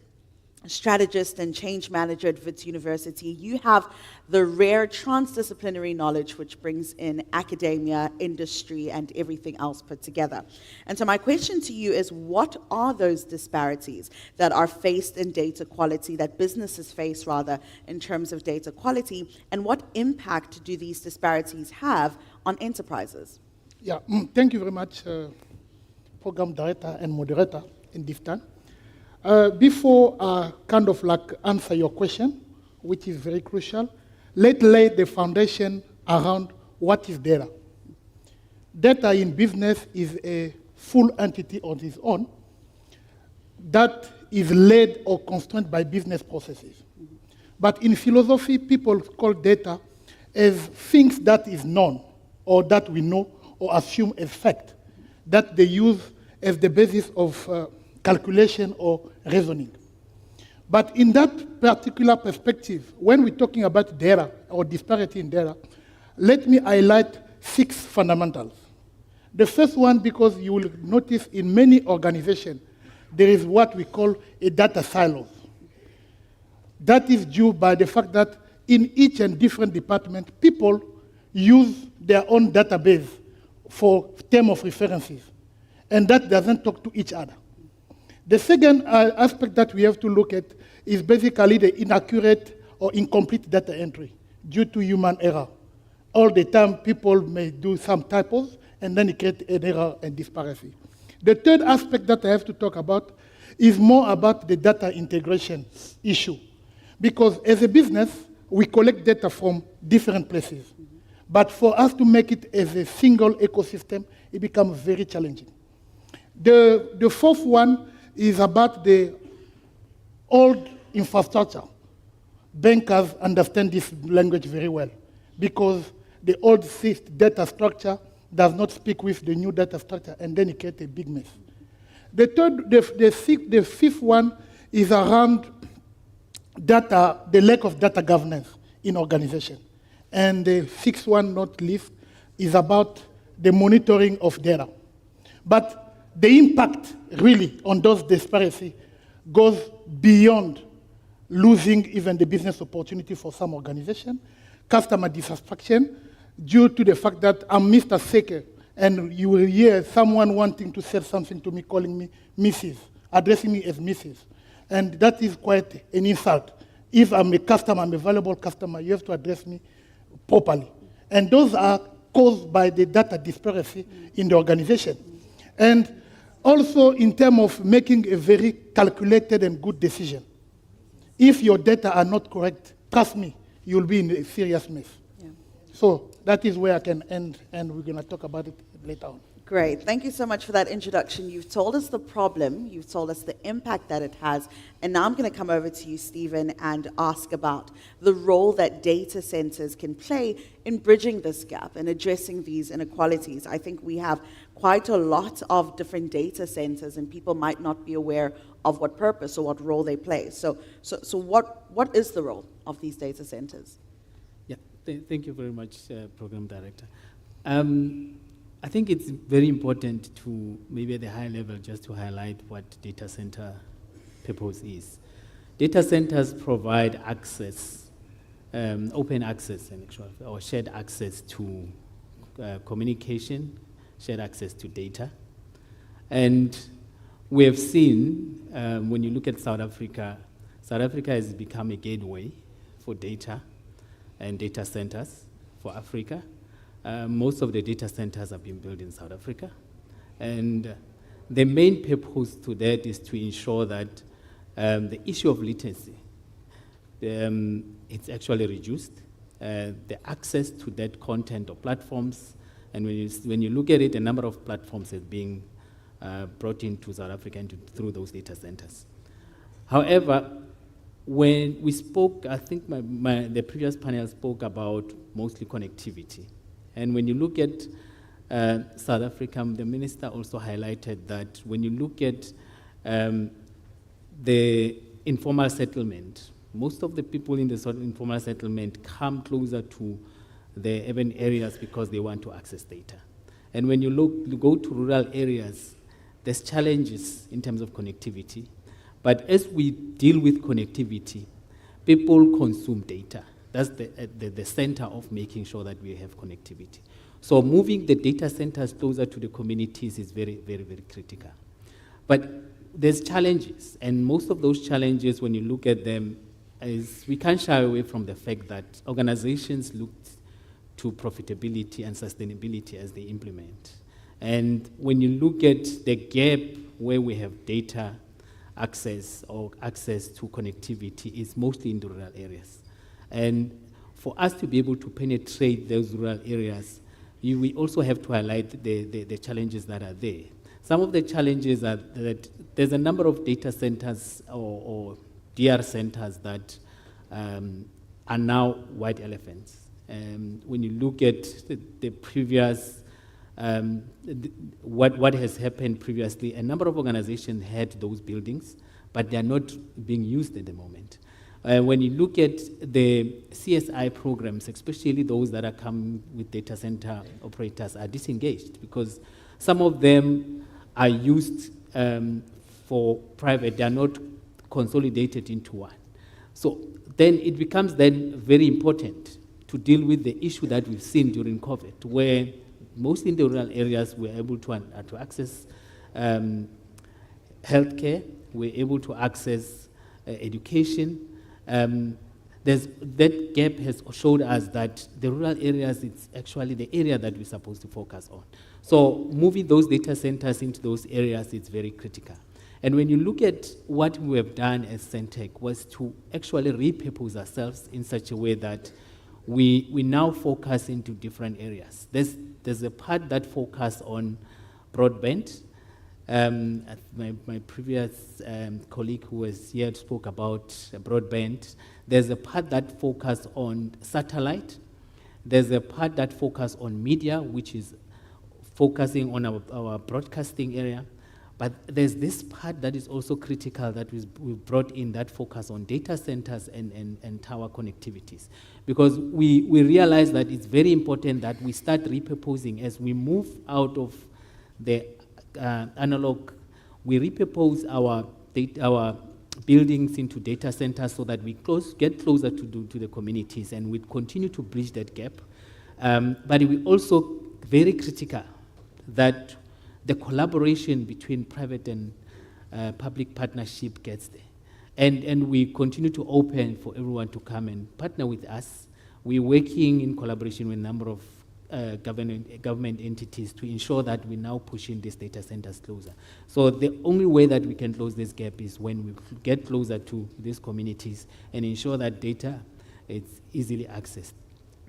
strategist, and change manager at Wits University, you have the rare transdisciplinary knowledge which brings in academia, industry, and everything else put together. And so my question to you is, what are those disparities that are faced in data quality, that businesses face rather, in terms of data quality, and what impact do these disparities have on enterprises? Yeah, thank you very much, program director and moderator in this time. Before I kind of like answer your question, which is very crucial, let's lay the foundation around what is data. Data in business is a full entity on its own that is led or constrained by business processes. But in philosophy, people call data as things that is known or that we know or assume as fact that they use as the basis of calculation or reasoning. But in that particular perspective, when we're talking about data or disparity in data, let me highlight 6 fundamentals. The first one, because you will notice in many organizations, there is what we call a data silo. That is due by the fact that in each and different department, people use their own database for term of references, and that doesn't talk to each other. The second aspect that we have to look at is basically the inaccurate or incomplete data entry due to human error. All the time, people may do some typos, and then it creates an error and disparity. The third aspect that I have to talk about is more about the data integration issue. Because as a business, we collect data from different places. But for us to make it as a single ecosystem, it becomes very challenging. The fourth one is about the old infrastructure. Bankers understand this language very well because the old data structure does not speak with the new data structure, and then it creates a big mess. The fifth one is around data, the lack of data governance in organization. And the sixth one, not least, is about the monitoring of data. But the impact really on those disparities goes beyond losing even the business opportunity for some organization, customer dissatisfaction, due to the fact that I'm Mr. Seke, and you will hear someone wanting to say something to me, calling me Mrs., addressing me as Mrs. And that is quite an insult. If I'm a customer, I'm a valuable customer, you have to address me properly. And those are caused by the data disparity in the organization. And also in terms of making a very calculated and good decision. If your data are not correct, trust me, you'll be in a serious mess. Yeah. So that is where I can end, and we're going to talk about it later on. Great. Thank you so much for that introduction. You've told us the problem, you've told us the impact that it has, and now I'm going to come over to you, Stephen, and ask about the role that data centers can play in bridging this gap and addressing these inequalities. I think we have quite a lot of different data centers, and people might not be aware of what purpose or what role they play. So what is the role of these data centers? Yeah, thank you very much, Program Director. I think it's very important to, maybe at the high level, just to highlight what data center purpose is. Data centers provide access open access and or shared access to communication, shared access to data. And we have seen, when you look at South Africa has become a gateway for data and data centers for Africa. Most of the data centers have been built in South Africa. And the main purpose to that is to ensure that the issue of latency, it's actually reduced. The access to that content or platforms, and when you look at it, a number of platforms is being brought into South Africa through those data centers. However, when we spoke, I think the previous panel spoke about mostly connectivity. And when you look at South Africa, the minister also highlighted that when you look at the informal settlement, most of the people in the sort of informal settlement come closer to the urban areas because they want to access data. And when you go to rural areas, there's challenges in terms of connectivity. But as we deal with connectivity, people consume data. That's the center of making sure that we have connectivity. So moving the data centers closer to the communities is very, very, very critical. But there's challenges, and most of those challenges, when you look at them, is we can't shy away from the fact that organizations look to profitability and sustainability as they implement. And when you look at the gap where we have data access or access to connectivity, is mostly in the rural areas. And for us to be able to penetrate those rural areas, we also have to highlight the challenges that are there. Some of the challenges are that there's a number of data centers or DR centers that are now white elephants. When you look at the previous, what has happened previously, a number of organizations had those buildings, but they are not being used at the moment. When you look at the CSI programs, especially those that are coming with data center operators, are disengaged because some of them are used for private. They are not consolidated into one. So then it becomes then very important to deal with the issue that we've seen during COVID, where most in the rural areas were able to access healthcare, we're able to access education. That gap has showed us that the rural areas, it's actually the area that we're supposed to focus on. So moving those data centers into those areas is very critical. And when you look at what we have done as Centec was to actually repurpose ourselves in such a way that we now focus into different areas. There's a part that focuses on broadband. My previous colleague who was here spoke about broadband. There's a part that focuses on satellite. There's a part that focuses on media, which is focusing on our broadcasting area. But there's this part that is also critical that we've brought in that focus on data centers and tower connectivities. Because we realize that it's very important that we start repurposing as we move out of the analog. We repurpose our buildings into data centers so that we get closer to the communities, and we continue to bridge that gap. But we also very critical that the collaboration between private and public partnership gets there. And we continue to open for everyone to come and partner with us. We're working in collaboration with a number of government entities to ensure that we're now pushing these data centers closer. So the only way that we can close this gap is when we get closer to these communities and ensure that data is easily accessed.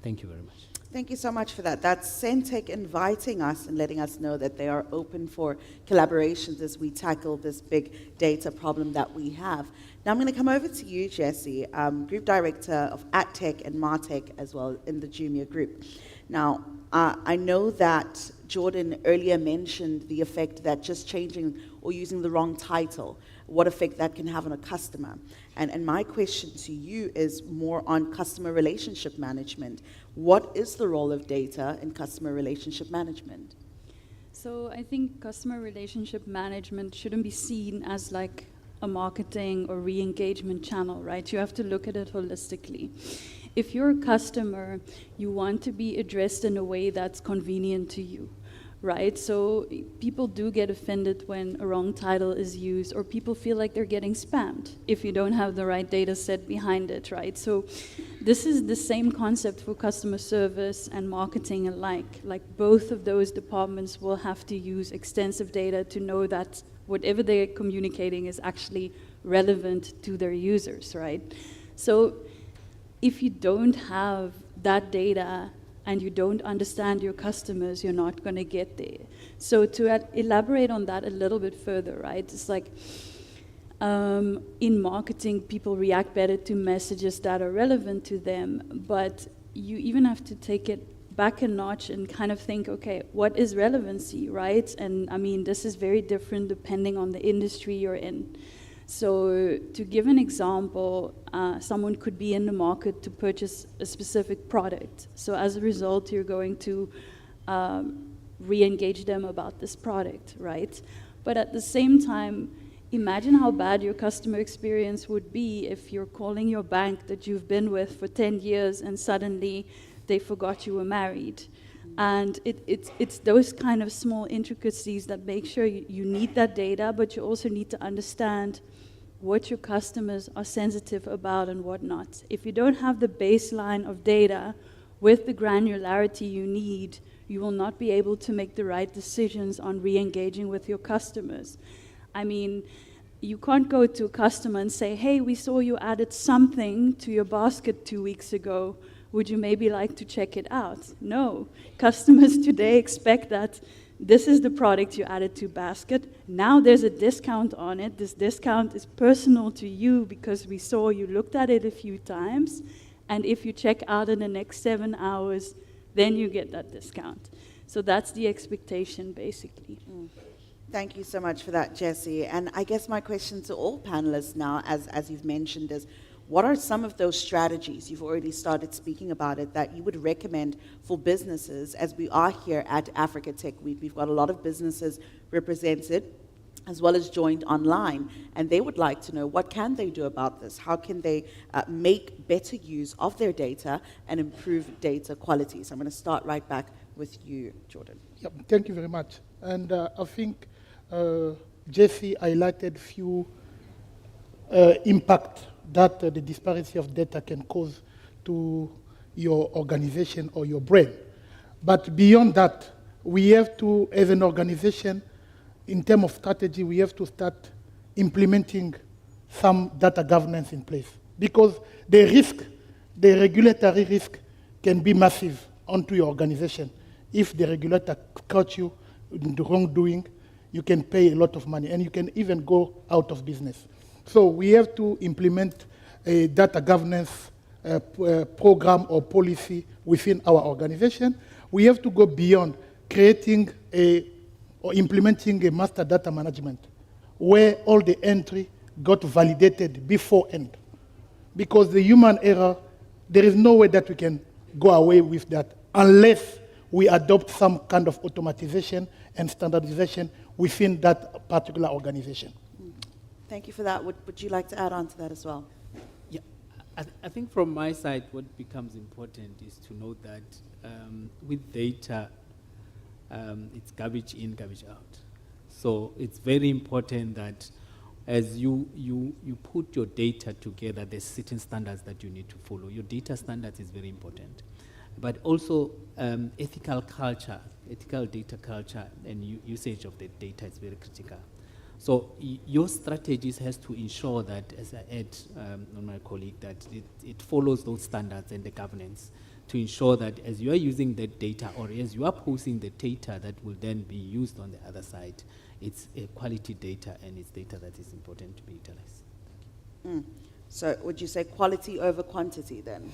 Thank you very much. Thank you so much for that. That's Centec inviting us and letting us know that they are open for collaborations as we tackle this big data problem that we have. Now I'm going to come over to you, Jesse, Group Director of AdTech and MarTech as well in the Jumia Group. Now, I know that Jordan earlier mentioned the effect that just changing or using the wrong title, what effect that can have on a customer. And my question to you is more on customer relationship management. What is the role of data in customer relationship management? So I think customer relationship management shouldn't be seen as like a marketing or re-engagement channel, right? You have to look at it holistically. If you're a customer, you want to be addressed in a way that's convenient to you, right? So people do get offended when a wrong title is used, or people feel like they're getting spammed if you don't have the right data set behind it, right? So this is the same concept for customer service and marketing alike. Like, both of those departments will have to use extensive data to know that whatever they're communicating is actually relevant to their users, right? So if you don't have that data and you don't understand your customers, you're not going to get there. So to elaborate on that a little bit further, right? It's like in marketing, people react better to messages that are relevant to them, but you even have to take it back a notch and kind of think, okay, what is relevancy, right? And I mean, this is very different depending on the industry you're in. So to give an example, someone could be in the market to purchase a specific product. So as a result, you're going to re-engage them about this product, right? But at the same time, imagine how bad your customer experience would be if you're calling your bank that you've been with for 10 years and suddenly they forgot you were married. And it's those kind of small intricacies that make sure you need that data, but you also need to understand what your customers are sensitive about and what not. If you don't have the baseline of data with the granularity you need, you will not be able to make the right decisions on re-engaging with your customers. I mean, you can't go to a customer and say, hey, we saw you added something to your basket 2 weeks ago. Would you maybe like to check it out? No. Customers today expect that this is the product you added to basket. Now there's a discount on it. This discount is personal to you because we saw you looked at it a few times. And if you check out in the next 7 hours, then you get that discount. So that's the expectation, basically. Thank you so much for that, Jessie. And I guess my question to all panelists now, as you've mentioned, is what are some of those strategies, you've already started speaking about it, that you would recommend for businesses, as we are here at Africa Tech Week? We've got a lot of businesses represented, as well as joined online, and they would like to know, what can they do about this? How can they make better use of their data and improve data quality? So I'm going to start right back with you, Jordan. Yep, thank you very much. And I think Jessie highlighted few impact that the disparity of data can cause to your organization or your brand. But beyond that, we have to, as an organization, in terms of strategy, we have to start implementing some data governance in place. Because the risk, the regulatory risk, can be massive onto your organization. If the regulator caught you in the wrongdoing, you can pay a lot of money, and you can even go out of business. So we have to implement a data governance program or policy within our organization. We have to go beyond creating or implementing a master data management where all the entry got validated beforehand. Because the human error, there is no way that we can go away with that unless we adopt some kind of automatization and standardization within that particular organization. Thank you for that. Would you like to add on to that as well? Yeah, I think from my side, what becomes important is to know that with data, it's garbage in, garbage out. So it's very important that as you put your data together, there's certain standards that you need to follow. Your data standards is very important. But also ethical data culture and usage of the data is very critical. So your strategies has to ensure that, as I add on my colleague, that it follows those standards and the governance to ensure that as you are using that data or as you are posting the data that will then be used on the other side, it's a quality data and it's data that is important to be utilized. So would you say quality over quantity then?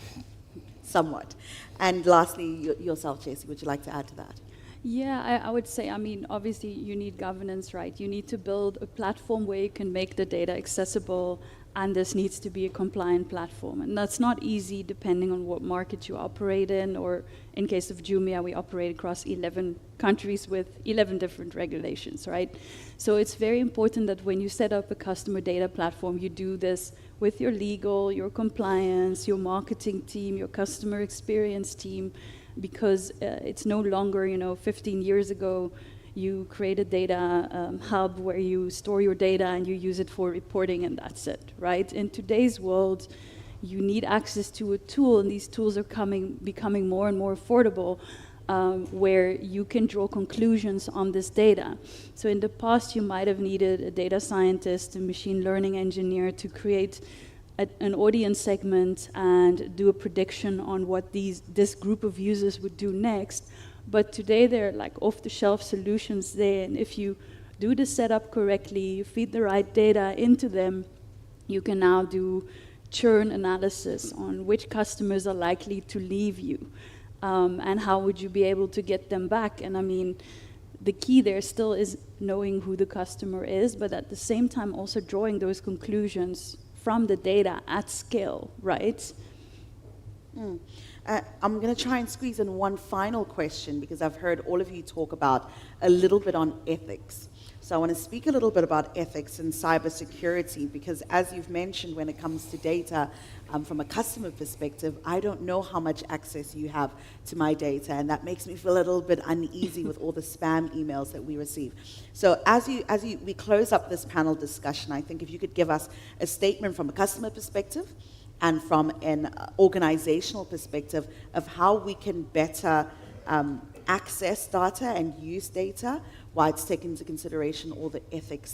Somewhat. And lastly, yourself, Jessie, would you like to add to that? Yeah, I would say, I mean, obviously you need governance, right? You need to build a platform where you can make the data accessible and this needs to be a compliant platform. And that's not easy depending on what market you operate in, or in case of Jumia, we operate across 11 countries with 11 different regulations, right? So it's very important that when you set up a customer data platform, you do this with your legal, your compliance, your marketing team, your customer experience team, because it's no longer, 15 years ago, you create a data hub where you store your data and you use it for reporting and that's it, right? In today's world, you need access to a tool, and these tools are becoming more and more affordable, where you can draw conclusions on this data. So in the past, you might have needed a data scientist, a machine learning engineer to create an audience segment and do a prediction on what this group of users would do next. But today there are like off-the-shelf solutions there, and if you do the setup correctly, you feed the right data into them, you can now do churn analysis on which customers are likely to leave you, and how would you be able to get them back. And I mean, the key there still is knowing who the customer is, but at the same time also drawing those conclusions from the data at scale, right? I'm going to try and squeeze in one final question, because I've heard all of you talk about a little bit on ethics. So I want to speak a little bit about ethics and cybersecurity, because as you've mentioned, when it comes to data, from a customer perspective, I don't know how much access you have to my data, and that makes me feel a little bit uneasy with all the spam emails that we receive. So we close up this panel discussion, I think if you could give us a statement from a customer perspective and from an organizational perspective of how we can better access data and use data while it's taken into consideration all the ethics